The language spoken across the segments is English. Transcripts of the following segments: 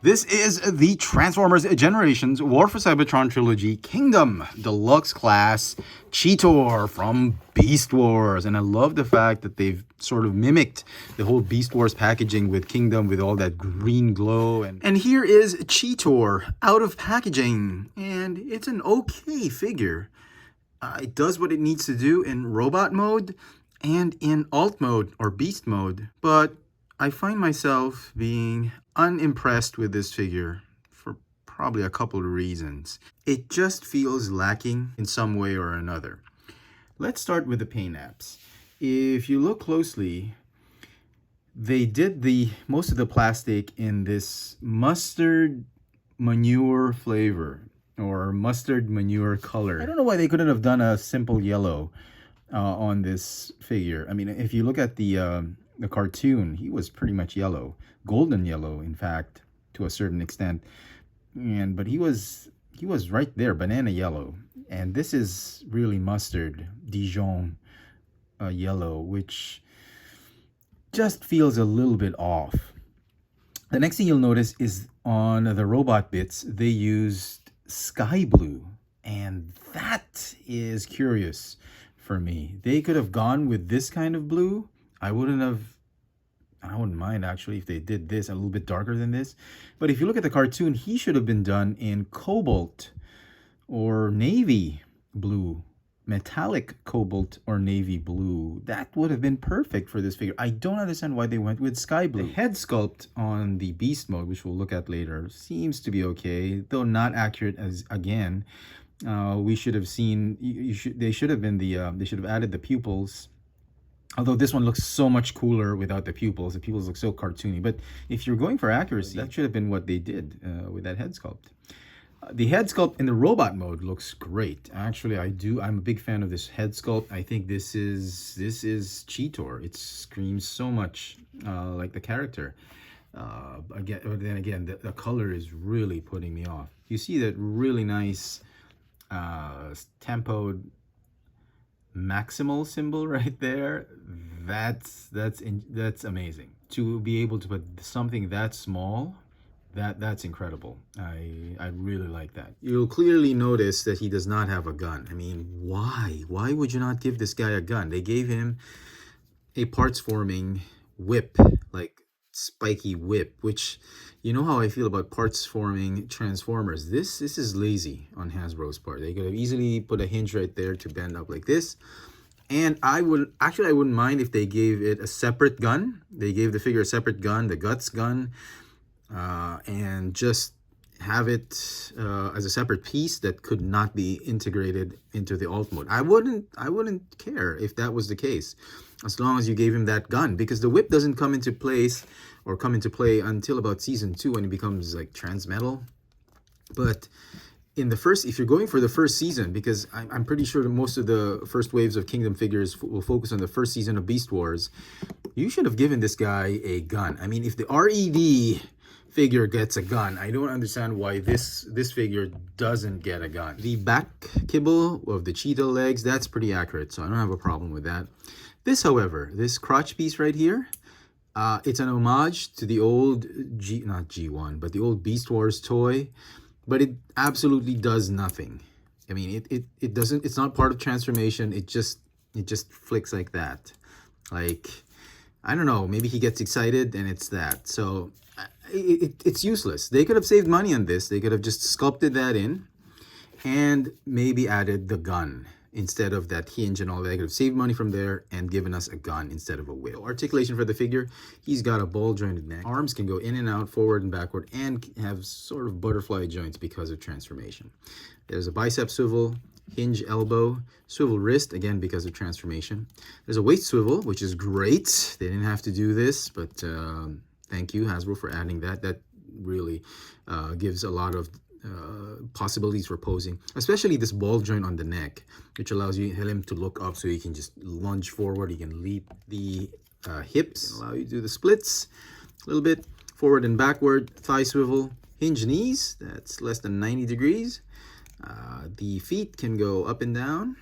This is the Transformers Generations War for Cybertron Trilogy Kingdom Deluxe Class Cheetor from Beast Wars. And I love the fact that they've sort of mimicked the whole Beast Wars packaging with Kingdom with all that green glow. And here is Cheetor out of packaging. And it's an okay figure. It does what it needs to do in robot mode and in alt mode or beast mode. But I find myself being unimpressed with this figure for probably a couple of reasons. It just feels lacking in some way or another. Let's start with the paint apps. If you look closely, they did most of the plastic in this mustard manure flavor or mustard manure color. I don't know why they couldn't have done a simple yellow on this figure. I mean, if you look at the cartoon, he was pretty much yellow, golden yellow, in fact, to a certain extent. But he was right there, banana yellow. And this is really mustard, Dijon yellow, which just feels a little bit off. The next thing you'll notice is on the robot bits, they used sky blue. And that is curious for me. They could have gone with this kind of blue. I wouldn't mind actually if they did this a little bit darker than this. But if you look at the cartoon, he should have been done in cobalt or navy blue, metallic cobalt or navy blue. That would have been perfect for this figure. I don't understand why they went with sky blue. The head sculpt on the beast mode, which we'll look at later, seems to be okay, though not accurate as again. We should have seen, they should have added the pupils. Although this one looks so much cooler without the pupils. The pupils look so cartoony. But if you're going for accuracy, that should have been what they did with that head sculpt. The head sculpt in the robot mode looks great. Actually, I'm a big fan of this head sculpt. I think this is Cheetor. It screams so much like the character. Then again, the color is really putting me off. You see that really nice tempoed maximal symbol right there. That's amazing. To be able to put something that small, that's incredible. I really like that. You'll clearly notice that he does not have a gun. I mean, why would you not give this guy a gun? They gave him a parts forming whip, like spiky whip, which, you know how I feel about parts forming Transformers. This is lazy on Hasbro's part. They could have easily put a hinge right there to bend up like this. And I wouldn't mind if they gave it a separate gun. They gave the figure a separate gun, the Guts gun, and just have it as a separate piece that could not be integrated into the alt mode. I wouldn't care if that was the case, as long as you gave him that gun, because the whip doesn't come into place or come into play until about season 2 when it becomes like transmetal. But in the first, if you're going for the first season, because I'm pretty sure that most of the first waves of Kingdom figures will focus on the first season of Beast Wars, you should have given this guy a gun. I mean, if the RED figure gets a gun, I don't understand why this figure doesn't get a gun. The back kibble of the cheetah legs, that's pretty accurate, so I don't have a problem with that. This, however, this crotch piece right here, it's an homage to the old not G1, but the old Beast Wars toy, but it absolutely does nothing. I mean, it doesn't, it's not part of transformation. It just flicks like that. Like, I don't know, maybe he gets excited and it's that. So it's useless. They could have saved money on this. They could have just sculpted that in and maybe added the gun instead of that hinge and all that. They could have saved money from there and given us a gun instead of a whip. Articulation for the figure, he's got a ball jointed neck. Arms can go in and out, forward and backward, and have sort of butterfly joints because of transformation. There's a bicep swivel, hinge elbow, swivel wrist, again because of transformation. There's a waist swivel, which is great. They didn't have to do this, but thank you, Hasbro, for adding that. That really gives a lot of possibilities for posing, especially this ball joint on the neck, which allows him to look up so he can just lunge forward. He can leap the hips, allow you to do the splits a little bit, forward and backward, thigh swivel, hinge knees, that's less than 90 degrees. The feet can go up and down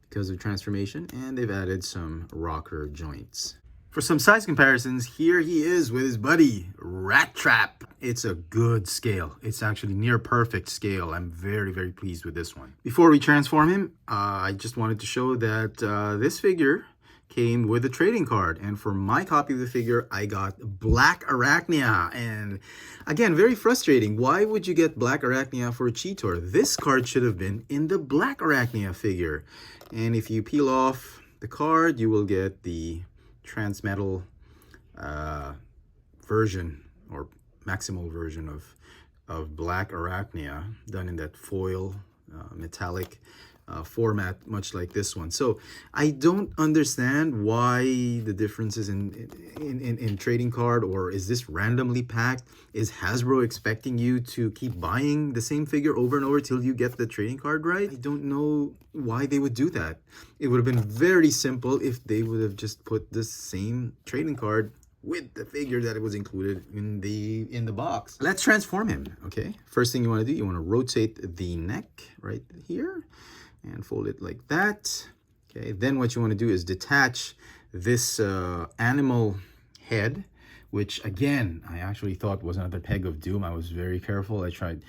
because of transformation, and they've added some rocker joints. For some size comparisons, here he is with his buddy, Rat Trap. it's a good scale. It's actually near perfect scale. I'm very, very pleased with this one. Before we transform him, I just wanted to show that this figure came with a trading card, and for my copy of the figure I got Black Arachnia. And again, very frustrating. Why would you get Black Arachnia for a Cheetor? This card should have been in the Black Arachnia figure. And if you peel off the card, you will get the transmetal version or maximal version of Black Arachnia, done in that foil metallic format, much like this one. So I don't understand why the differences in trading card, or is this randomly packed? Is Hasbro expecting you to keep buying the same figure over and over till you get the trading card right? I don't know why they would do that. It would have been very simple if they would have just put the same trading card with the figure that it was included in the box. Let's transform him. Okay, first thing you want to do, you want to rotate the neck right here and fold it like that. Okay, then what you want to do is detach this animal head, which again I actually thought was another peg of doom. I was very careful. I tried,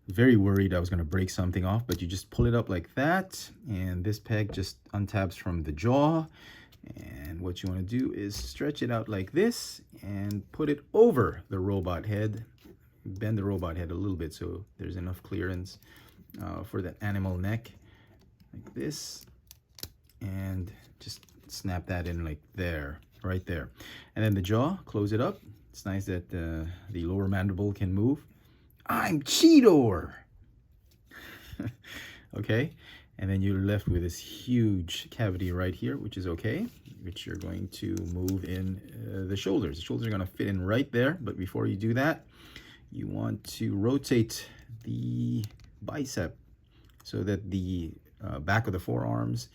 very worried I was going to break something off, but you just pull it up like that, and this peg just untabs from the jaw. And what you want to do is stretch it out like this and put it over the robot head. Bend the robot head a little bit so there's enough clearance for that animal neck, like this, and just snap that in like there, right there. And then the jaw, close it up. It's nice that the lower mandible can move. I'm Cheetor. Okay, and then you're left with this huge cavity right here, which is okay, which you're going to move in the shoulders. The shoulders are going to fit in right there, but before you do that, you want to rotate the bicep so that the back of the forearms,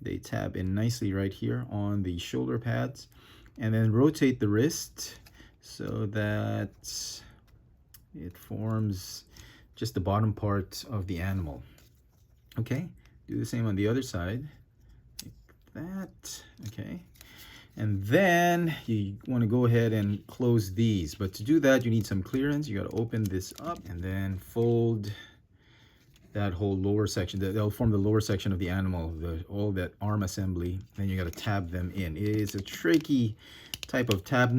they tab in nicely right here on the shoulder pads, and then rotate the wrist so that it forms just the bottom part of the animal. Okay, do the same on the other side, like that. Okay, and then you want to go ahead and close these, but to do that you need some clearance. You got to open this up and then fold that whole lower section. They'll form the lower section of the animal, all that arm assembly. Then you got to tab them in. It's a tricky type of tab.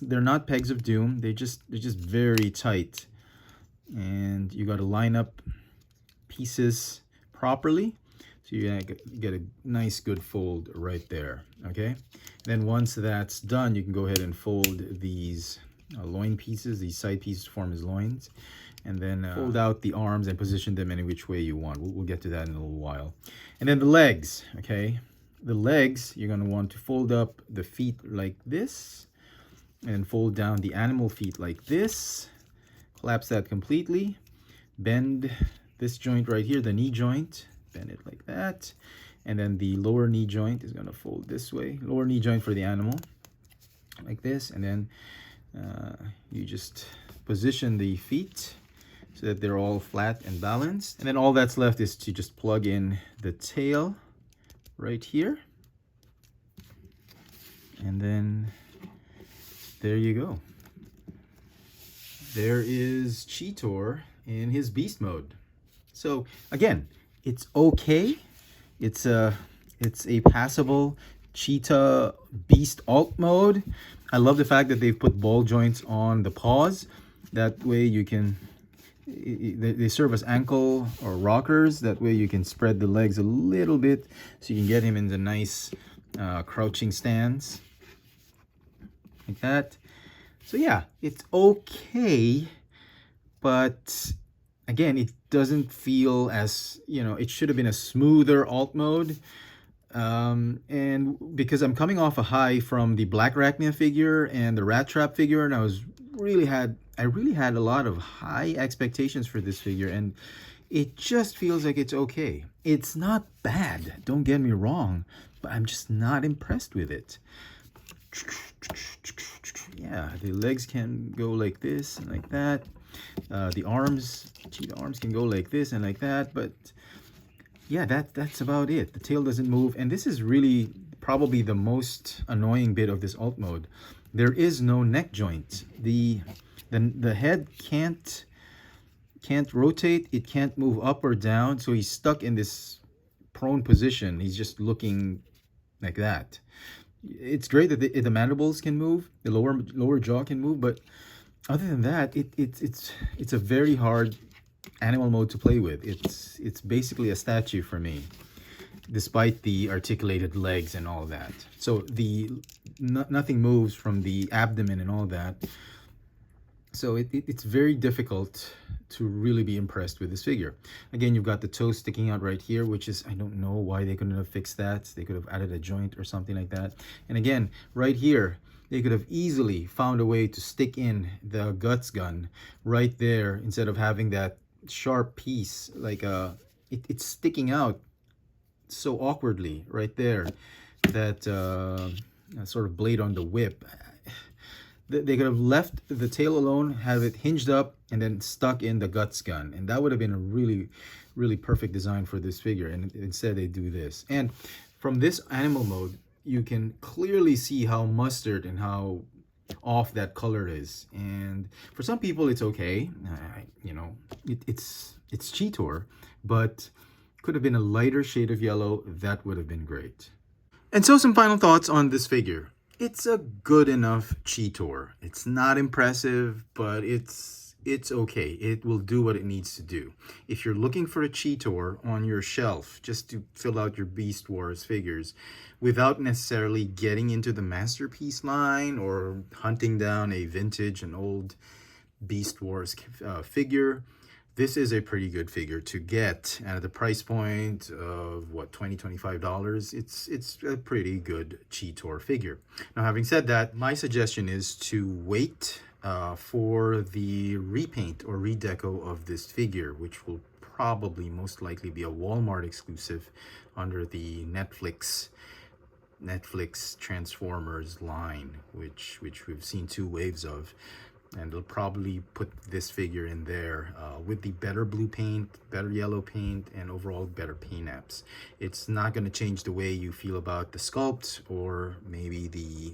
They're not pegs of doom. They're just very tight, and you got to line up pieces properly so you get a nice good fold right there. Okay, then once that's done, you can go ahead and fold these loin pieces. These side pieces form as loins, and then fold out the arms and position them any which way you want. We'll get to that in a little while. And then the legs. Okay, the legs, you're going to want to fold up the feet like this and fold down the animal feet like this. Collapse that completely. Bend this joint right here, the knee joint, bend it like that, and then the lower knee joint is going to fold this way. Lower knee joint for the animal, like this, and then you just position the feet so that they're all flat and balanced. And then all that's left is to just plug in the tail right here, and then there you go. There is Cheetor in his beast mode. So again, it's okay. It's a passable cheetah beast alt mode. I love the fact that they've put ball joints on the paws. That way you can, they serve as ankle or rockers. That way you can spread the legs a little bit so you can get him in the nice crouching stance like that. So yeah, it's okay, but again, it doesn't feel as, it should have been a smoother alt mode. And because I'm coming off a high from the Black Arachnia figure and the Rat Trap figure, and I really had a lot of high expectations for this figure, and it just feels like it's okay. It's not bad, don't get me wrong, but I'm just not impressed with it. Yeah, the legs can go like this and like that. The arms, cheetah arms can go like this and like that, but yeah, that's about it. The tail doesn't move, and this is really probably the most annoying bit of this alt mode. there is no neck joint. The head can't rotate, it can't move up or down, so he's stuck in this prone position. He's just looking like that. It's great that the mandibles can move, the lower jaw can move, but other than that, it's a very hard animal mode to play with. It's basically a statue for me, despite the articulated legs and all that. So nothing moves from the abdomen and all that. So it's very difficult to really be impressed with this figure. Again, you've got the toe sticking out right here, which is, I don't know why they couldn't have fixed that. They could have added a joint or something like that. And again, right here, they could have easily found a way to stick in the guts gun right there instead of having that sharp piece, like it's sticking out so awkwardly right there, that sort of blade on the whip. They could have left the tail alone, have it hinged up, and then stuck in the guts gun, and that would have been a really, really perfect design for this figure. And instead they do this. And from this animal mode, you can clearly see how mustard and how off that color is. And for some people it's okay, you know, it's Cheetor, but could have been a lighter shade of yellow. That would have been great. And so some final thoughts on this figure. It's a good enough Cheetor. It's not impressive, but it's okay. It will do what it needs to do. If you're looking for a Cheetor on your shelf just to fill out your Beast Wars figures without necessarily getting into the Masterpiece line or hunting down a vintage and old Beast Wars figure, this is a pretty good figure to get. And at the price point of what, $20-$25, it's a pretty good Cheetor figure. Now, having said that, my suggestion is to wait for the repaint or redeco of this figure, which will probably most likely be a Walmart exclusive under the Netflix Transformers line, which we've seen 2 waves of. And they'll probably put this figure in there with the better blue paint, better yellow paint, and overall better paint apps. It's not going to change the way you feel about the sculpt or maybe the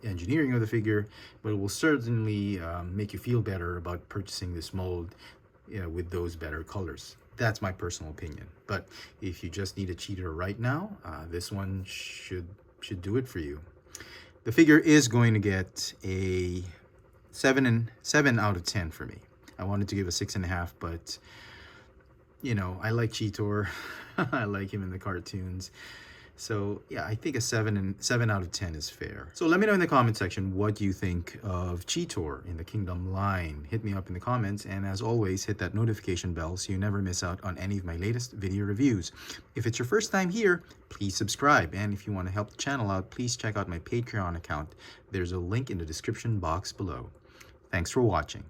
engineering of the figure, but it will certainly make you feel better about purchasing this mold with those better colors. That's my personal opinion. But if you just need a Cheetor right now, this one should do it for you. The figure is going to get a 7 out of 10 for me. I wanted to give a 6.5, but you know, I like Cheetor. I like him in the cartoons. So yeah, I think a 7 out of 10 is fair. So let me know in the comment section what you think of Cheetor in the Kingdom line. Hit me up in the comments, and as always, hit that notification bell so you never miss out on any of my latest video reviews. If it's your first time here, please subscribe, and if you want to help the channel out, please check out my Patreon account. There's a link in the description box below. Thanks for watching.